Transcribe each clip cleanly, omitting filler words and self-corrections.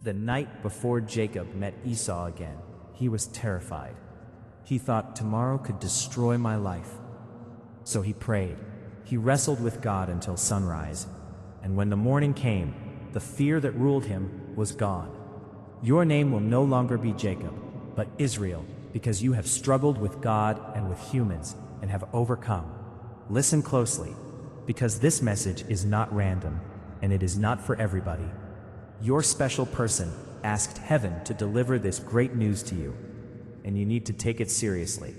The night before Jacob met Esau again, he was terrified. He thought tomorrow could destroy my life. So he prayed. He wrestled with God until sunrise. And when the morning came, the fear that ruled him was gone. Your name will no longer be Jacob, but Israel, because you have struggled with God and with humans and have overcome. Listen closely, because this message is not random, and it is not for everybody. Your special person asked heaven to deliver this great news to you, and you need to take it seriously.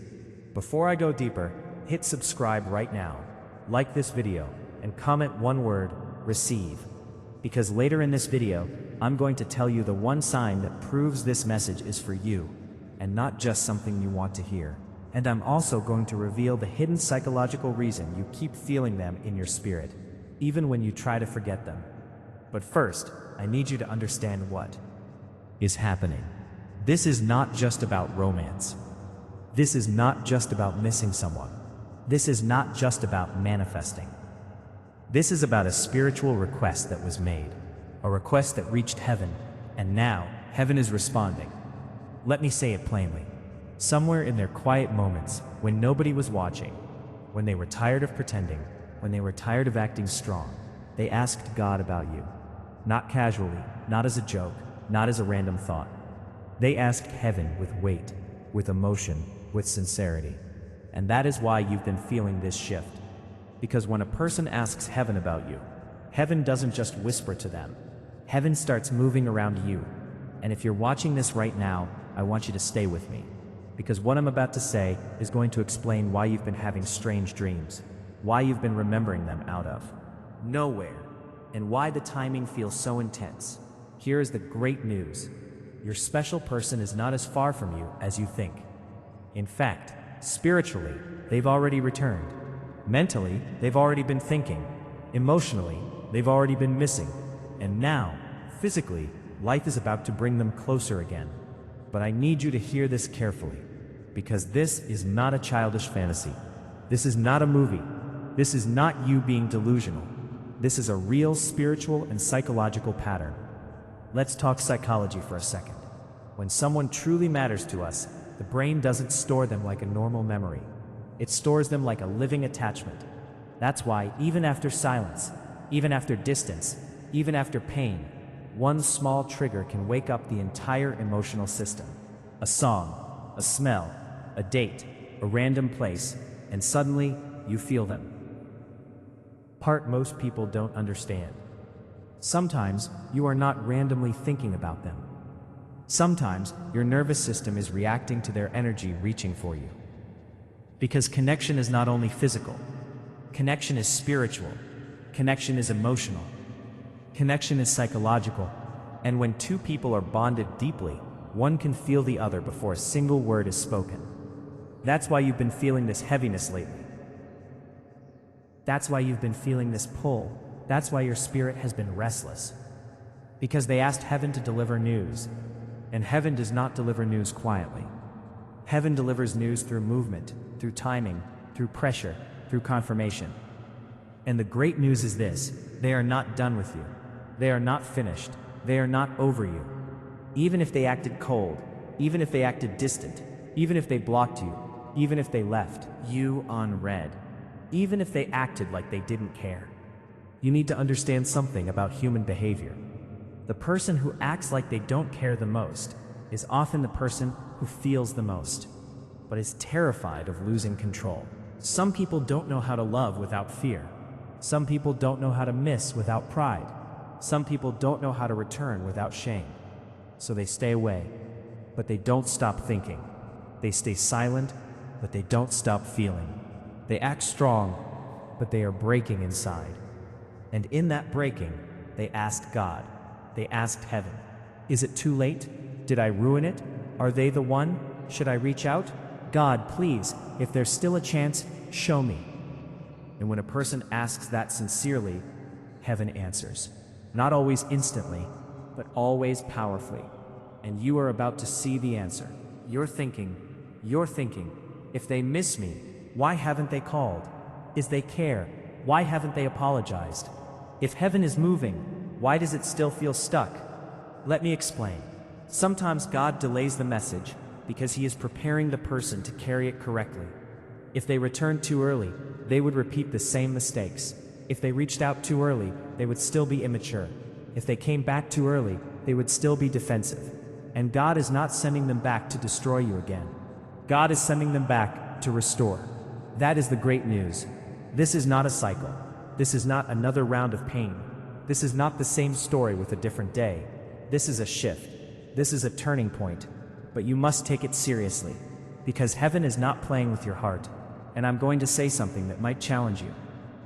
Before I go deeper, hit subscribe right now, like this video, and comment one word, receive. Because later in this video, I'm going to tell you the one sign that proves this message is for you, and not just something you want to hear. And I'm also going to reveal the hidden psychological reason you keep feeling them in your spirit, even when you try to forget them. But first, I need you to understand what is happening. This is not just about romance. This is not just about missing someone. This is not just about manifesting. This is about a spiritual request that was made, a request that reached heaven, and now heaven is responding. Let me say it plainly. Somewhere in their quiet moments, when nobody was watching, when they were tired of pretending, when they were tired of acting strong, they asked God about you. Not casually, not as a joke, not as a random thought. They asked heaven with weight, with emotion, with sincerity. And that is why you've been feeling this shift. Because when a person asks heaven about you, heaven doesn't just whisper to them. Heaven starts moving around you. And if you're watching this right now, I want you to stay with me. Because what I'm about to say is going to explain why you've been having strange dreams, why you've been remembering them out of nowhere, and why the timing feels so intense. Here is the great news. Your special person is not as far from you as you think. In fact, spiritually, they've already returned. Mentally, they've already been thinking. Emotionally, they've already been missing. And now, physically, life is about to bring them closer again. But I need you to hear this carefully, because this is not a childish fantasy. This is not a movie. This is not you being delusional. This is a real spiritual and psychological pattern. Let's talk psychology for a second. When someone truly matters to us, the brain doesn't store them like a normal memory. It stores them like a living attachment. That's why even after silence, even after distance, even after pain, one small trigger can wake up the entire emotional system. A song, a smell, a date, a random place, and suddenly you feel them. Part most people don't understand. Sometimes you are not randomly thinking about them. Sometimes your nervous system is reacting to their energy reaching for you. Because connection is not only physical. Connection is spiritual. Connection is emotional. Connection is psychological. And when two people are bonded deeply, one can feel the other before a single word is spoken. That's why you've been feeling this heaviness lately. That's why you've been feeling this pull. That's why your spirit has been restless. Because they asked heaven to deliver news. And heaven does not deliver news quietly. Heaven delivers news through movement, through timing, through pressure, through confirmation. And the great news is this: they are not done with you. They are not finished. They are not over you. Even if they acted cold, even if they acted distant, even if they blocked you, even if they left you unread, even if they acted like they didn't care. You need to understand something about human behavior. The person who acts like they don't care the most is often the person who feels the most, but is terrified of losing control. Some people don't know how to love without fear. Some people don't know how to miss without pride. Some people don't know how to return without shame. So they stay away, but they don't stop thinking. They stay silent, but they don't stop feeling. They act strong, but they are breaking inside. And in that breaking, they asked God. They asked heaven. Is it too late? Did I ruin it? Are they the one? Should I reach out? God, please, if there's still a chance, show me. And when a person asks that sincerely, heaven answers. Not always instantly, but always powerfully. And you are about to see the answer. You're thinking, if they miss me, why haven't they called? If they care, why haven't they apologized? If heaven is moving, why does it still feel stuck? Let me explain. Sometimes God delays the message because he is preparing the person to carry it correctly. If they returned too early, they would repeat the same mistakes. If they reached out too early, they would still be immature. If they came back too early, they would still be defensive. And God is not sending them back to destroy you again. God is sending them back to restore. That is the great news. This is not a cycle. This is not another round of pain. This is not the same story with a different day. This is a shift. This is a turning point. But you must take it seriously, because heaven is not playing with your heart. And I'm going to say something that might challenge you.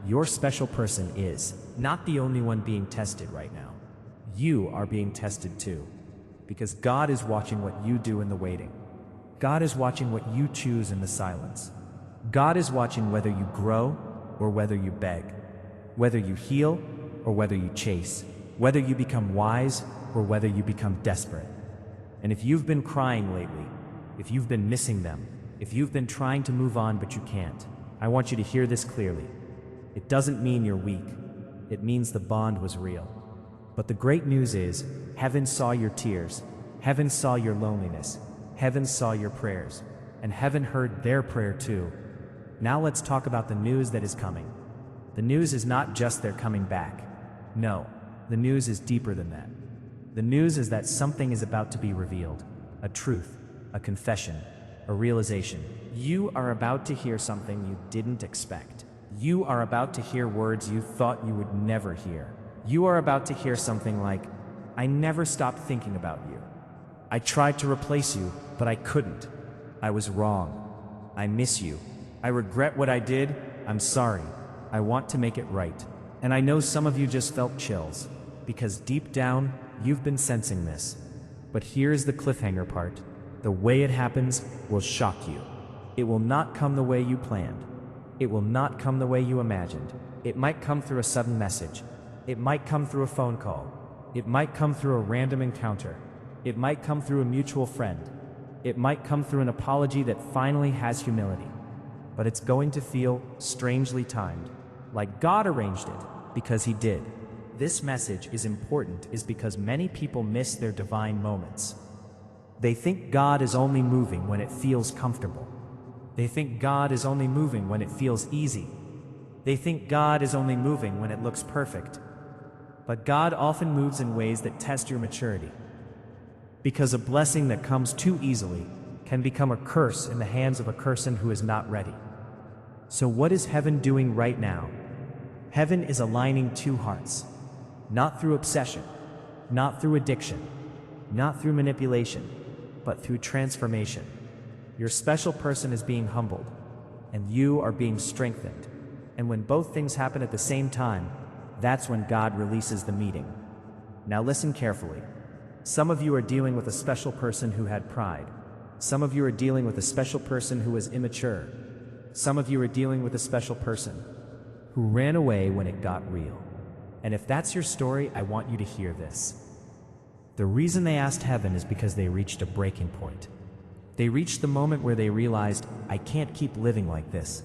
Your special person is not the only one being tested right now. You are being tested too, because God is watching what you do in the waiting. God is watching what you choose in the silence. God is watching whether you grow or whether you beg, whether you heal or whether you chase, whether you become wise or whether you become desperate. And if you've been crying lately, if you've been missing them, if you've been trying to move on but you can't, I want you to hear this clearly. It doesn't mean you're weak. It means the bond was real. But the great news is, heaven saw your tears, heaven saw your loneliness, heaven saw your prayers, and heaven heard their prayer too. Now let's talk about the news that is coming. The news is not just they're coming back. No, the news is deeper than that. The news is that something is about to be revealed. A truth, a confession, a realization. You are about to hear something you didn't expect. You are about to hear words you thought you would never hear. You are about to hear something like, I never stopped thinking about you. I tried to replace you, but I couldn't. I was wrong. I miss you. I regret what I did. I'm sorry. I want to make it right. And I know some of you just felt chills, because deep down, you've been sensing this. But here's the cliffhanger part. The way it happens will shock you. It will not come the way you planned. It will not come the way you imagined. It might come through a sudden message. It might come through a phone call. It might come through a random encounter. It might come through a mutual friend. It might come through an apology that finally has humility. But it's going to feel strangely timed, like God arranged it, because he did. This message is important because many people miss their divine moments. They think God is only moving when it feels comfortable. They think God is only moving when it feels easy. They think God is only moving when it looks perfect. But God often moves in ways that test your maturity. Because a blessing that comes too easily can become a curse in the hands of a person who is not ready. So what is heaven doing right now? Heaven is aligning two hearts. Not through obsession, not through addiction, not through manipulation, but through transformation. Your special person is being humbled, and you are being strengthened. And when both things happen at the same time, that's when God releases the meeting. Now listen carefully. Some of you are dealing with a special person who had pride. Some of you are dealing with a special person who was immature. Some of you are dealing with a special person who ran away when it got real. And if that's your story, I want you to hear this. The reason they asked heaven is because they reached a breaking point. They reached the moment where they realized, I can't keep living like this.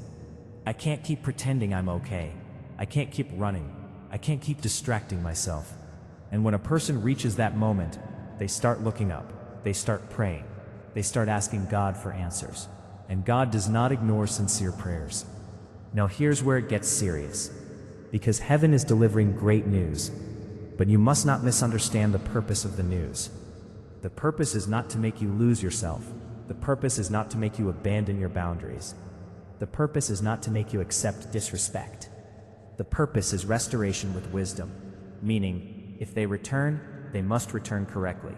I can't keep pretending I'm okay. I can't keep running. I can't keep distracting myself. And when a person reaches that moment, they start looking up. They start praying. They start asking God for answers. And God does not ignore sincere prayers. Now here's where it gets serious. Because heaven is delivering great news. But you must not misunderstand the purpose of the news. The purpose is not to make you lose yourself. The purpose is not to make you abandon your boundaries. The purpose is not to make you accept disrespect. The purpose is restoration with wisdom, meaning, if they return, they must return correctly.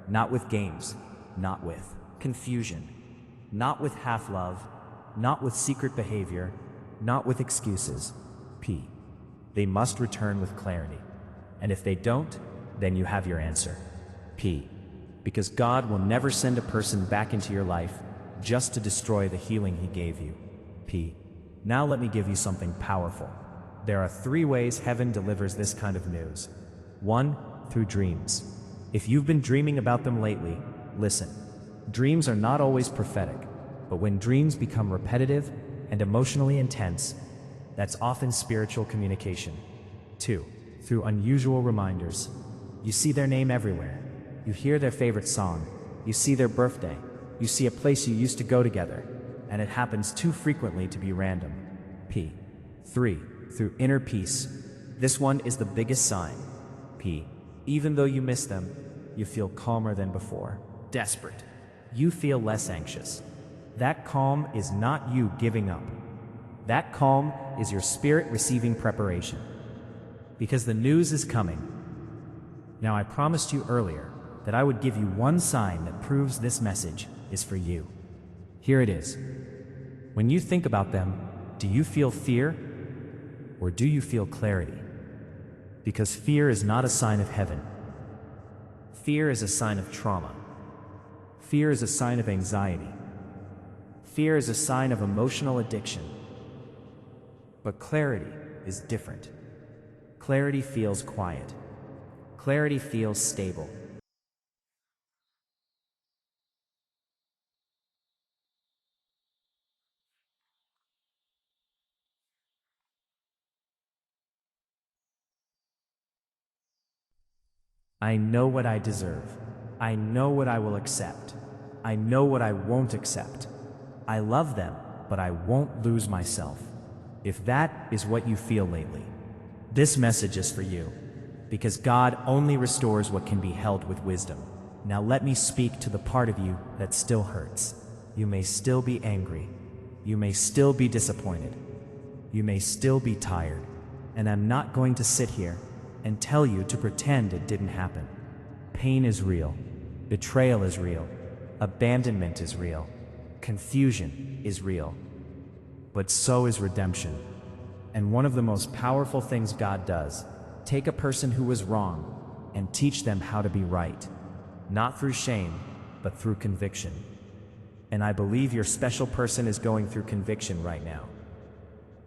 Not with games, not with confusion, not with half-love, not with secret behavior, not with excuses. They must return with clarity. And if they don't, then you have your answer. Because God will never send a person back into your life just to destroy the healing he gave you. Now let me give you something powerful. There are 3 ways heaven delivers this kind of news. 1, through dreams. If you've been dreaming about them lately, listen. Dreams are not always prophetic, but when dreams become repetitive and emotionally intense, that's often spiritual communication. 2, through unusual reminders. You see their name everywhere. You hear their favorite song. You see their birthday. You see a place you used to go together, and it happens too frequently to be random. P. 3. Through inner peace. This one is the biggest sign. P. Even though you miss them, you feel calmer than before. Desperate. You feel less anxious. That calm is not you giving up. That calm is your spirit receiving preparation. Because the news is coming. Now, I promised you earlier that I would give you one sign that proves this message is for you. Here it is. When you think about them, do you feel fear or do you feel clarity? Because fear is not a sign of heaven. Fear is a sign of trauma. Fear is a sign of anxiety. Fear is a sign of emotional addiction. But clarity is different. Clarity feels quiet. Clarity feels stable. I know what I deserve. I know what I will accept. I know what I won't accept. I love them, but I won't lose myself. If that is what you feel lately, this message is for you, because God only restores what can be held with wisdom. Now let me speak to the part of you that still hurts. You may still be angry. You may still be disappointed. You may still be tired. And I'm not going to sit here and tell you to pretend it didn't happen. Pain is real. Betrayal is real. Abandonment is real. Confusion is real. But so is redemption. And one of the most powerful things God does, take a person who was wrong and teach them how to be right. Not through shame, but through conviction. And I believe your special person is going through conviction right now.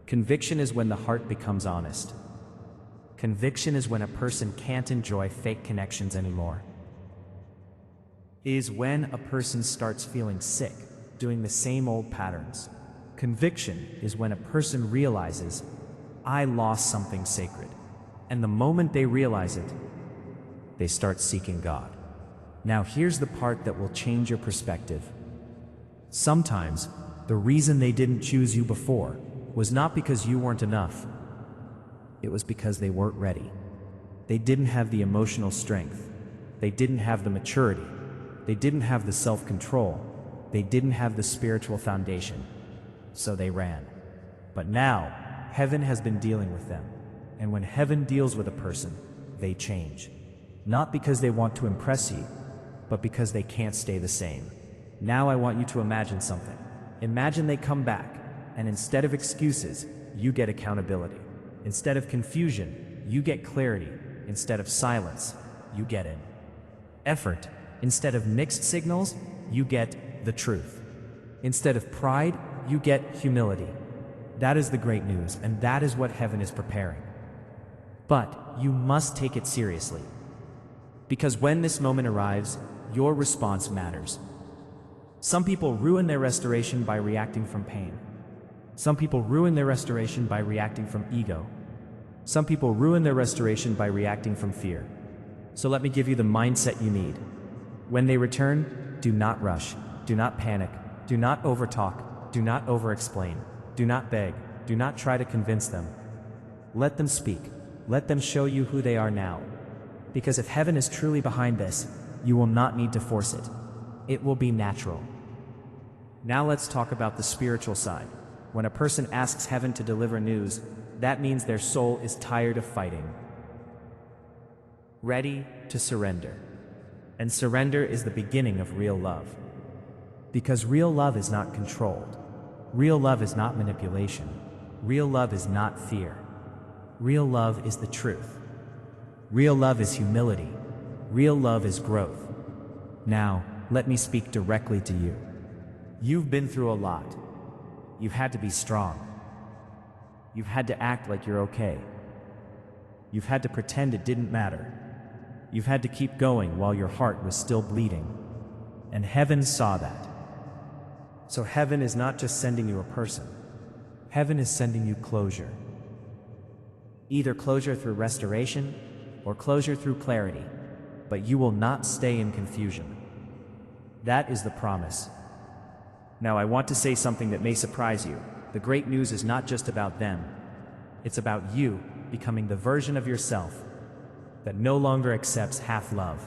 Conviction is when the heart becomes honest. Conviction is when a person can't enjoy fake connections anymore. It is when a person starts feeling sick, doing the same old patterns. Conviction is when a person realizes, I lost something sacred. And the moment they realize it, they start seeking God. Now here's the part that will change your perspective. Sometimes, the reason they didn't choose you before was not because you weren't enough. It was because they weren't ready. They didn't have the emotional strength. They didn't have the maturity. They didn't have the self-control. They didn't have the spiritual foundation. So they ran. But now, heaven has been dealing with them. And when heaven deals with a person, they change. Not because they want to impress you, but because they can't stay the same. Now I want you to imagine something. Imagine they come back, and instead of excuses, you get accountability. Instead of confusion, you get clarity. Instead of silence, you get in. Effort. Instead of mixed signals, you get the truth. Instead of pride, you get humility. That is the great news, and that is what heaven is preparing. But you must take it seriously. Because when this moment arrives, your response matters. Some people ruin their restoration by reacting from pain. Some people ruin their restoration by reacting from ego. Some people ruin their restoration by reacting from fear. So let me give you the mindset you need. When they return, do not rush, do not panic, do not overtalk, do not over-explain, do not beg, do not try to convince them. Let them speak. Let them show you who they are now. Because if heaven is truly behind this, you will not need to force it. It will be natural. Now let's talk about the spiritual side. When a person asks heaven to deliver news, that means their soul is tired of fighting. Ready to surrender. And surrender is the beginning of real love. Because real love is not controlled. Real love is not manipulation. Real love is not fear. Real love is the truth. Real love is humility. Real love is growth. Now, let me speak directly to you. You've been through a lot. You've had to be strong. You've had to act like you're okay. You've had to pretend it didn't matter. You've had to keep going while your heart was still bleeding. And heaven saw that. So heaven is not just sending you a person. Heaven is sending you closure. Either closure through restoration or closure through clarity. but you will not stay in confusion. That is the promise. Now I want to say something that may surprise you. The great news is not just about them. It's about you becoming the version of yourself that no longer accepts half love,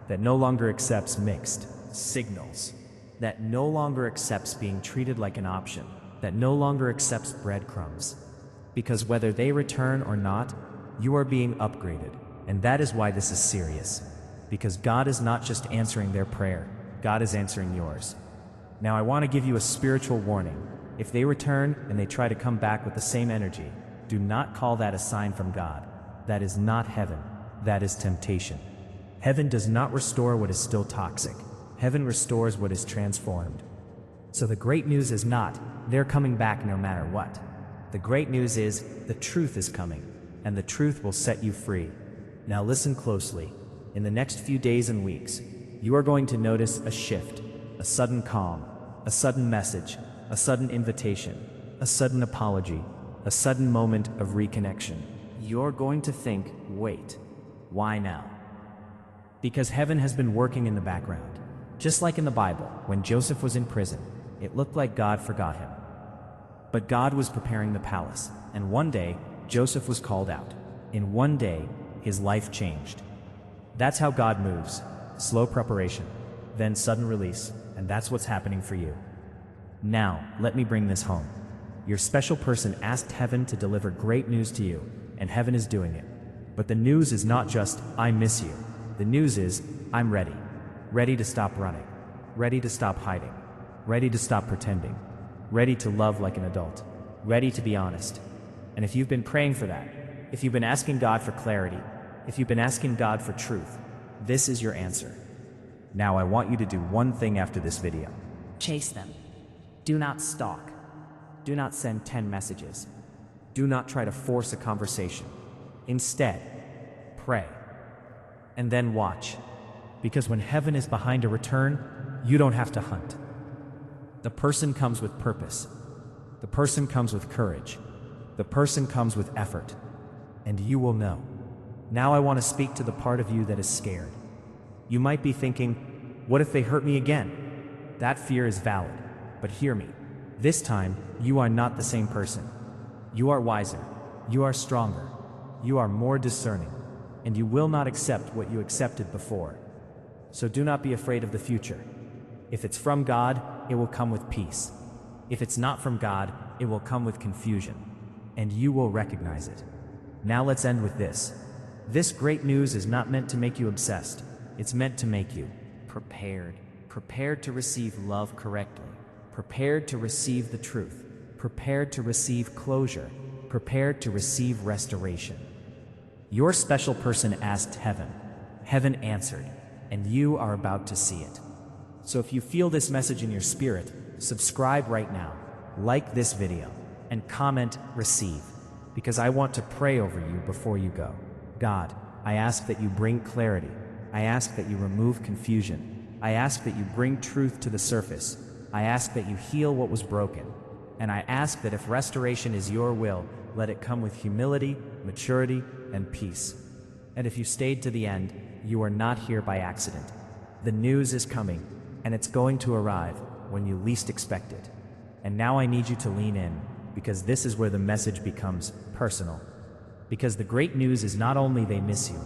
that no longer accepts mixed signals, that no longer accepts being treated like an option, that no longer accepts breadcrumbs. Because whether they return or not, you are being upgraded. And that is why this is serious. Because God is not just answering their prayer, God is answering yours. Now I want to give you a spiritual warning. If they return and they try to come back with the same energy, do not call that a sign from God. That is not heaven. That is temptation. Heaven does not restore what is still toxic. Heaven restores what is transformed. So the great news is not, they're coming back no matter what. The great news is, the truth is coming, and the truth will set you free. Now listen closely. In the next few days and weeks, you are going to notice a shift, a sudden calm, a sudden message, a sudden invitation, a sudden apology, a sudden moment of reconnection. You're going to think, wait, why now? Because heaven has been working in the background. Just like in the Bible, when Joseph was in prison, it looked like God forgot him. But God was preparing the palace, and one day, Joseph was called out. In one day, his life changed. That's how God moves. Slow preparation, then sudden release, and that's what's happening for you. Now, let me bring this home. Your special person asked heaven to deliver great news to you, and heaven is doing it. But the news is not just, I miss you. The news is, I'm ready. Ready to stop running. Ready to stop hiding. Ready to stop pretending. Ready to love like an adult. Ready to be honest. And if you've been praying for that, if you've been asking God for clarity, if you've been asking God for truth, this is your answer. Now I want you to do one thing after this video. Chase them. Do not stalk. Do not send 10 messages. Do not try to force a conversation. Instead, pray. And then watch. Because when heaven is behind a return, you don't have to hunt. The person comes with purpose. The person comes with courage. The person comes with effort. And you will know. Now I want to speak to the part of you that is scared. You might be thinking, what if they hurt me again? That fear is valid, but hear me. This time, you are not the same person. You are wiser. You are stronger. You are more discerning. And you will not accept what you accepted before. So do not be afraid of the future. If it's from God, it will come with peace. If it's not from God, it will come with confusion. And you will recognize it. Now let's end with this. This great news is not meant to make you obsessed. It's meant to make you prepared. Prepared to receive love correctly. Prepared to receive the truth. Prepared to receive closure. Prepared to receive restoration. Your special person asked heaven. Heaven answered, and you are about to see it. So if you feel this message in your spirit, subscribe right now, like this video, and comment receive, because I want to pray over you before you go. God, I ask that you bring clarity. I ask that you remove confusion. I ask that you bring truth to the surface. I ask that you heal what was broken. And I ask that if restoration is your will, let it come with humility, maturity, and peace. And if you stayed to the end, you are not here by accident. The news is coming, and it's going to arrive when you least expect it. And now I need you to lean in, because this is where the message becomes personal. Because the great news is not only they miss you.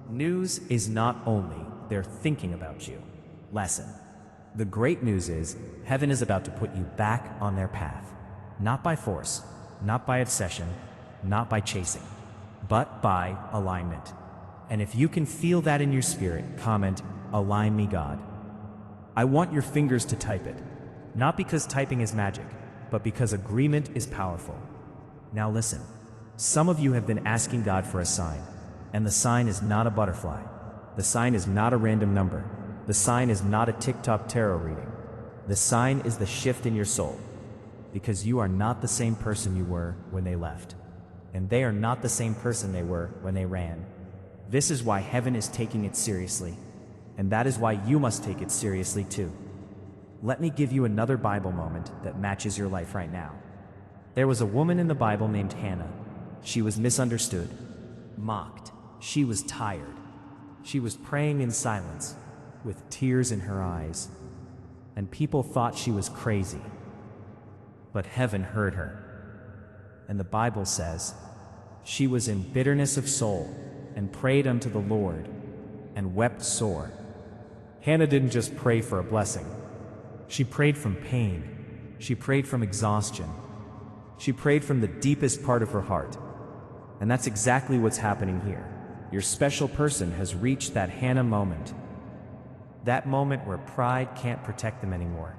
News is not only they're thinking about you. Lesson. The great news is heaven is about to put you back on their path. Not by force, not by obsession, not by chasing, but by alignment. And if you can feel that in your spirit, comment, "Align me, God." I want your fingers to type it. Not because typing is magic, but because agreement is powerful. Now listen. Some of you have been asking God for a sign, and the sign is not a butterfly. The sign is not a random number. The sign is not a TikTok tarot reading. The sign is the shift in your soul, because you are not the same person you were when they left, and they are not the same person they were when they ran. This is why heaven is taking it seriously, and that is why you must take it seriously too. Let me give you another Bible moment that matches your life right now. There was a woman in the Bible named Hannah. She was misunderstood, mocked. She was tired. She was praying in silence, with tears in her eyes, and people thought she was crazy. But heaven heard her. And the Bible says, she was in bitterness of soul, and prayed unto the Lord, and wept sore. Hannah didn't just pray for a blessing. She prayed from pain. She prayed from exhaustion. She prayed from the deepest part of her heart. And that's exactly what's happening here. Your special person has reached that Hannah moment. That moment where pride can't protect them anymore.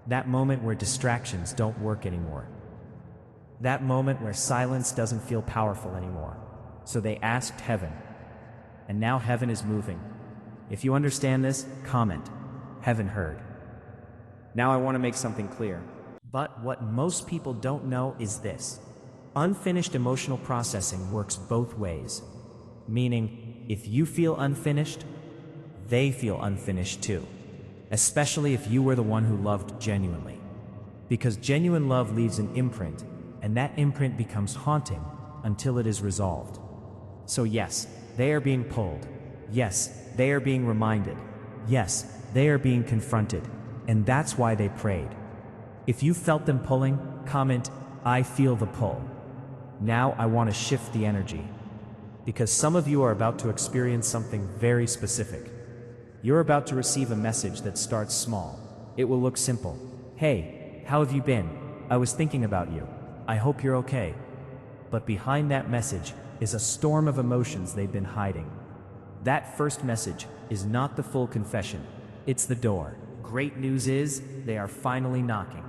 That moment where distractions don't work anymore. That moment where silence doesn't feel powerful anymore. So they asked heaven. And now heaven is moving. If you understand this, comment. Heaven heard. Now I want to make something clear. But what most people don't know is this. Unfinished emotional processing works both ways. Meaning, if you feel unfinished, they feel unfinished too. Especially if you were the one who loved genuinely. Because genuine love leaves an imprint, and that imprint becomes haunting until it is resolved. So yes, they are being pulled. Yes, they are being reminded. Yes, they are being confronted. And that's why they prayed. If you felt them pulling, comment, I feel the pull. Now I want to shift the energy. Because some of you are about to experience something very specific. You're about to receive a message that starts small. It will look simple. Hey, how have you been? I was thinking about you. I hope you're okay. But behind that message is a storm of emotions they've been hiding. That first message is not the full confession. It's the door. Great news is, they are finally knocking.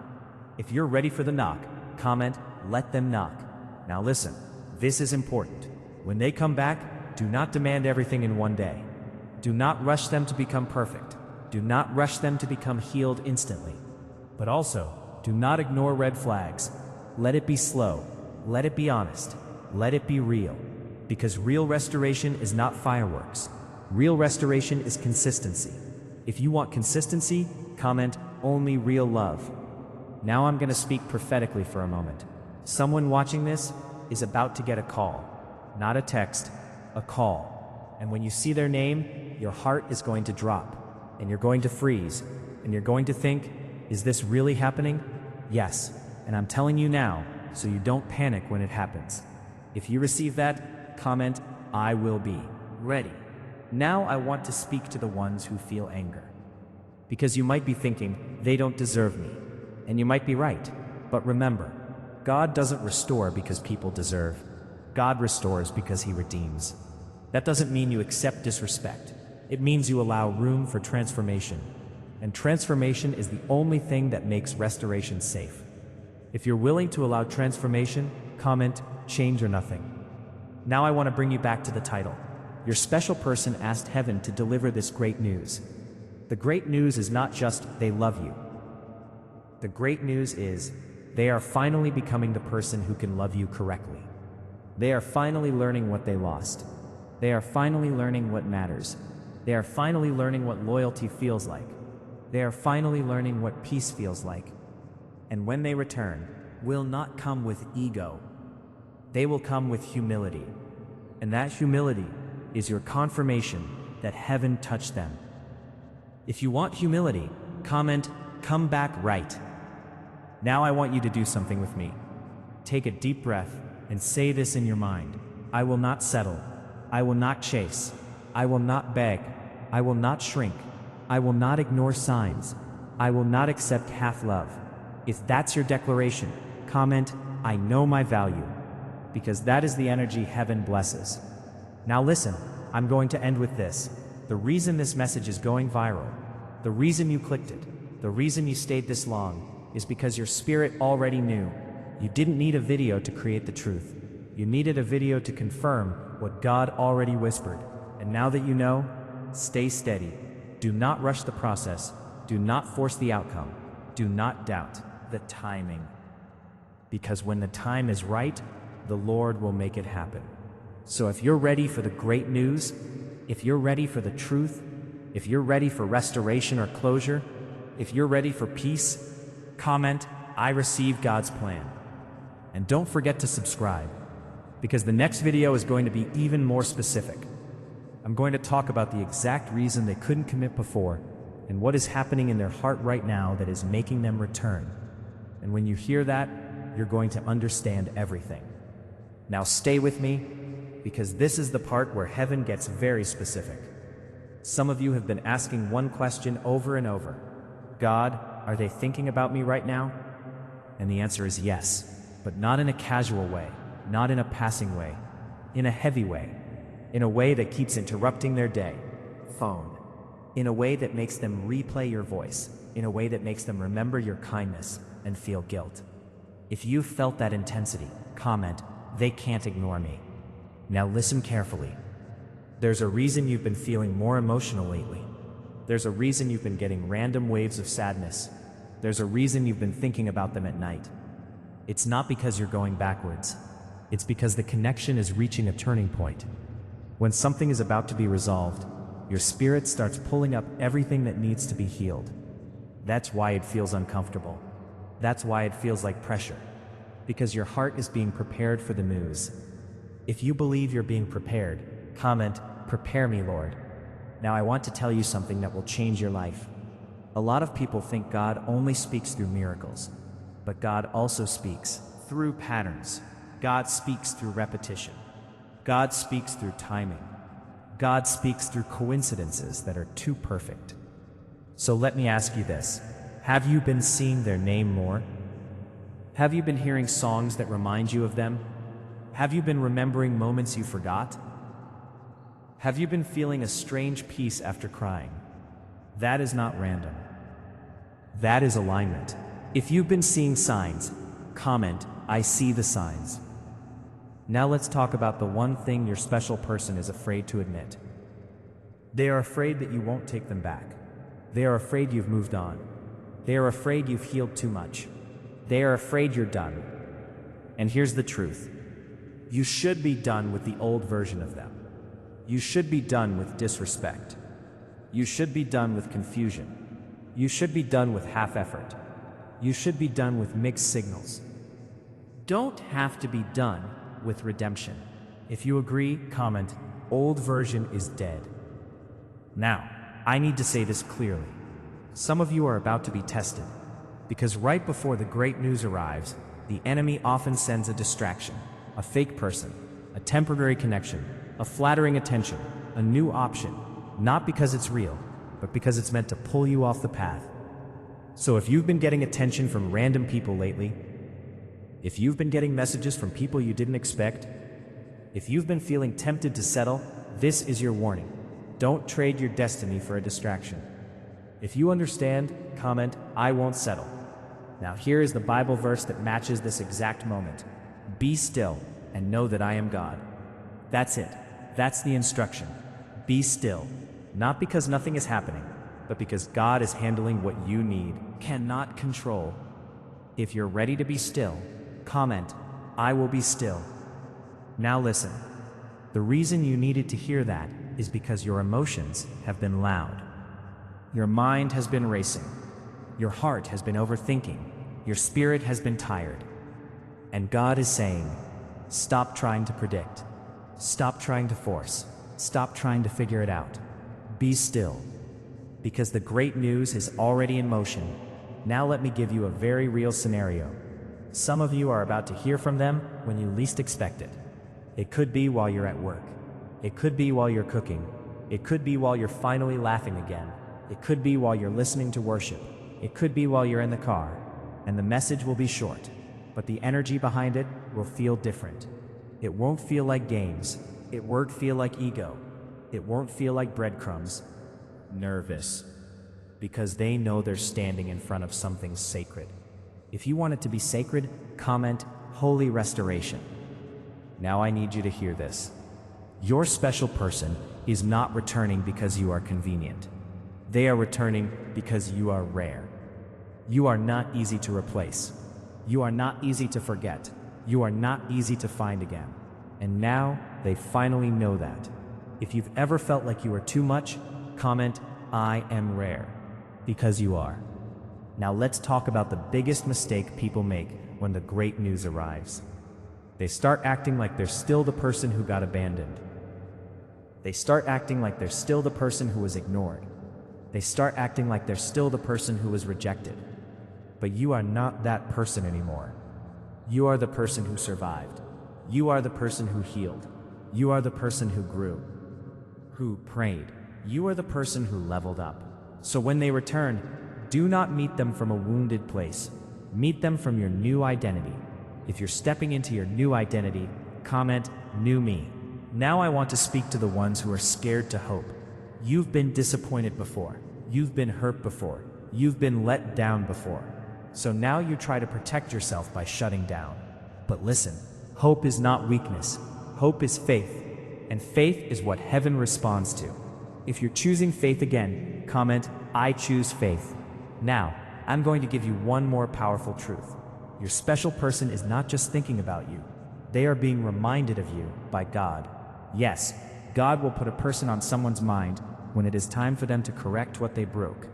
If you're ready for the knock, comment, let them knock. Now listen, this is important. When they come back, do not demand everything in one day. Do not rush them to become perfect. Do not rush them to become healed instantly. But also, do not ignore red flags. Let it be slow. Let it be honest. Let it be real. Because real restoration is not fireworks. Real restoration is consistency. If you want consistency, comment, only real love. Now I'm going to speak prophetically for a moment. Someone watching this is about to get a call. Not a text, a call. And when you see their name, your heart is going to drop, and you're going to freeze, and you're going to think, is this really happening? Yes, and I'm telling you now, so you don't panic when it happens. If you receive that, comment, I will be ready. Now I want to speak to the ones who feel anger. Because you might be thinking, they don't deserve me. And you might be right. But remember, God doesn't restore because people deserve. God restores because He redeems. That doesn't mean you accept disrespect. It means you allow room for transformation. And transformation is the only thing that makes restoration safe. If you're willing to allow transformation, comment, change or nothing. Now I want to bring you back to the title. Your special person asked heaven to deliver this great news. The great news is not just they love you. The great news is they are finally becoming the person who can love you correctly. They are finally learning what they lost. They are finally learning what matters. They are finally learning what loyalty feels like. They are finally learning what peace feels like. And when they return, will not come with ego. They will come with humility. And that humility is your confirmation that heaven touched them. If you want humility, comment, come back right. Now I want you to do something with me. Take a deep breath and say this in your mind. I will not settle. I will not chase. I will not beg. I will not shrink. I will not ignore signs. I will not accept half love. If that's your declaration, comment, I know my value. Because that is the energy heaven blesses. Now listen, I'm going to end with this. The reason this message is going viral, the reason you clicked it, the reason you stayed this long, is because your spirit already knew. You didn't need a video to create the truth. You needed a video to confirm what God already whispered. And now that you know, stay steady. Do not rush the process. Do not force the outcome. Do not doubt the timing. Because when the time is right, the Lord will make it happen. So if you're ready for the great news, if you're ready for the truth, if you're ready for restoration or closure, if you're ready for peace, comment, I receive God's plan. And don't forget to subscribe, because the next video is going to be even more specific. I'm going to talk about the exact reason they couldn't commit before and what is happening in their heart right now that is making them return. And when you hear that, you're going to understand everything. Now stay with me, because this is the part where heaven gets very specific. Some of you have been asking one question over and over. God, are they thinking about me right now? And the answer is yes, but not in a casual way, not in a passing way, in a heavy way, in a way that keeps interrupting their day. Phone. In a way that makes them replay your voice, in a way that makes them remember your kindness and feel guilt. If you've felt that intensity, comment, "They can't ignore me." Now listen carefully. There's a reason you've been feeling more emotional lately. There's a reason you've been getting random waves of sadness. There's a reason you've been thinking about them at night. It's not because you're going backwards. It's because the connection is reaching a turning point. When something is about to be resolved, your spirit starts pulling up everything that needs to be healed. That's why it feels uncomfortable. That's why it feels like pressure. Because your heart is being prepared for the news. If you believe you're being prepared, comment, "Prepare me, Lord." Now I want to tell you something that will change your life. A lot of people think God only speaks through miracles, but God also speaks through patterns. God speaks through repetition. God speaks through timing. God speaks through coincidences that are too perfect. So let me ask you this. Have you been seeing their name more? Have you been hearing songs that remind you of them? Have you been remembering moments you forgot? Have you been feeling a strange peace after crying? That is not random. That is alignment. If you've been seeing signs, comment, "I see the signs." Now let's talk about the one thing your special person is afraid to admit. They are afraid that you won't take them back. They are afraid you've moved on. They are afraid you've healed too much. They are afraid you're done. And here's the truth. You should be done with the old version of them. You should be done with disrespect. You should be done with confusion. You should be done with half effort. You should be done with mixed signals. Don't have to be done with redemption. If you agree, comment, "Old version is dead." Now, I need to say this clearly. Some of you are about to be tested, because right before the great news arrives, the enemy often sends a distraction, a fake person, a temporary connection, a flattering attention, a new option, not because it's real, but because it's meant to pull you off the path. So if you've been getting attention from random people lately, if you've been getting messages from people you didn't expect, if you've been feeling tempted to settle, this is your warning. Don't trade your destiny for a distraction. If you understand, comment, "I won't settle." Now here is the Bible verse that matches this exact moment. "Be still and know that I am God." That's it. That's the instruction. Be still. Not because nothing is happening, but because God is handling what you need, cannot control. If you're ready to be still, comment, "I will be still." Now listen. The reason you needed to hear that is because your emotions have been loud. Your mind has been racing. Your heart has been overthinking. Your spirit has been tired. And God is saying, stop trying to predict. Stop trying to force. Stop trying to figure it out. Be still. Because the great news is already in motion. Now let me give you a very real scenario. Some of you are about to hear from them when you least expect it. It could be while you're at work. It could be while you're cooking. It could be while you're finally laughing again. It could be while you're listening to worship. It could be while you're in the car. And the message will be short, but the energy behind it will feel different. It won't feel like games. It won't feel like ego. It won't feel like breadcrumbs. Nervous. Because they know they're standing in front of something sacred. If you want it to be sacred, comment, "Holy restoration." Now I need you to hear this. Your special person is not returning because you are convenient. They are returning because you are rare. You are not easy to replace. You are not easy to forget. You are not easy to find again. And now they finally know that. If you've ever felt like you are too much, comment, "I am rare." Because you are. Now let's talk about the biggest mistake people make when the great news arrives. They start acting like they're still the person who got abandoned. They start acting like they're still the person who was ignored. They start acting like they're still the person who was rejected. But you are not that person anymore. You are the person who survived. You are the person who healed. You are the person who grew, who prayed. You are the person who leveled up. So when they return, do not meet them from a wounded place. Meet them from your new identity. If you're stepping into your new identity, comment, "New me." Now I want to speak to the ones who are scared to hope. You've been disappointed before. You've been hurt before. You've been let down before. So now you try to protect yourself by shutting down. But listen, hope is not weakness. Hope is faith. And faith is what heaven responds to. If you're choosing faith again, comment, "I choose faith." Now, I'm going to give you one more powerful truth. Your special person is not just thinking about you. They are being reminded of you by God. Yes, God will put a person on someone's mind when it is time for them to correct what they broke.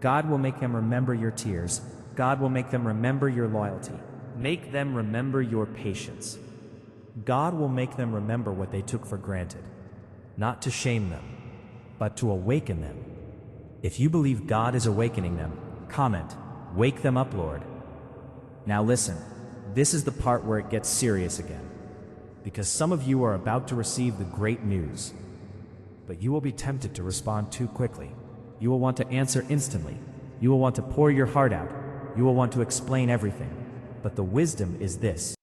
God will make them remember your tears. God will make them remember your loyalty. Make them remember your patience. God will make them remember what they took for granted. Not to shame them, but to awaken them. If you believe God is awakening them, comment, "Wake them up, Lord." Now listen, this is the part where it gets serious again. Because some of you are about to receive the great news. But you will be tempted to respond too quickly. You will want to answer instantly. You will want to pour your heart out. You will want to explain everything. But the wisdom is this: